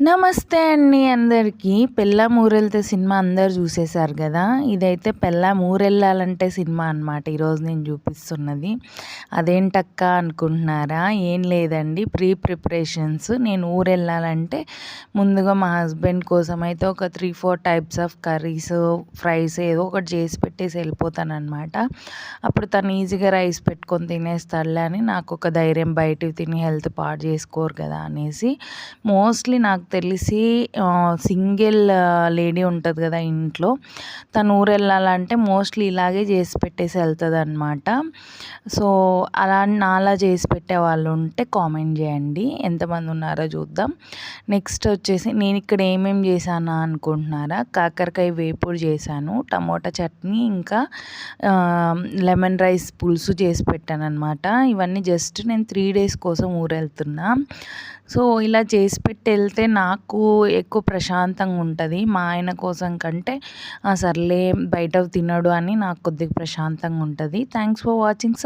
నమస్తే అండి అందరికీ. 'పెళ్ళాం ఊరెళ్తే' సినిమా అందరూ చూసేశారు కదా! ఇదైతే 'పెళ్ళాం ఊరెళ్ళాలంటే' సినిమా అనమాట ఈరోజు నేను చూపిస్తున్నది. అదేంటక్కా అనుకుంటున్నారా? ఏం లేదండి, ప్రిపరేషన్స్. నేను ఊరెళ్ళాలంటే ముందుగా మా హస్బెండ్ కోసం అయితే ఒక 3, 4 టైప్స్ ఆఫ్ కర్రీస్, ఫ్రైస్ ఏదో ఒకటి చేసి పెట్టేసి వెళ్ళిపోతాననమాట. అప్పుడు తను ఈజీగా రైస్ పెట్టుకొని తినేస్తాడులే అని నాకు ఒక ధైర్యం, బయటివి తిని హెల్త్ పాడు చేసుకోరు కదా అనేసి. మోస్ట్లీ నాకు తెలిసి సింగిల్ లేడీ ఉంటుంది కదా ఇంట్లో, తను ఊరెళ్ళాలంటే మోస్ట్లీ ఇలాగే చేసి పెట్టేసి వెళ్తుందనమాట. సో అలా నాలా చేసి పెట్టే వాళ్ళు ఉంటే కామెంట్ చేయండి, ఎంతమంది ఉన్నారో చూద్దాం. నెక్స్ట్ వచ్చేసి నేను ఇక్కడ ఏమేమి చేశానా అనుకుంటున్నారా? కాకరకాయ వేపుడు చేశాను, టమోటా చట్నీ, ఇంకా లెమన్ రైస్ పులుసు చేసి పెట్టాను అనమాట. ఇవన్నీ జస్ట్ నేను 3 days కోసం ఊరెళ్తున్నా. సో ఇలా చేసి పెట్టి వెళ్తే నాకు ఎక్కువ ప్రశాంతంగా ఉంటుంది. మా ఆయన కోసం కంటే సర్లే బయట తినడు అని నాకు కొద్దిగా ప్రశాంతంగా ఉంటుంది. Thanks for watching.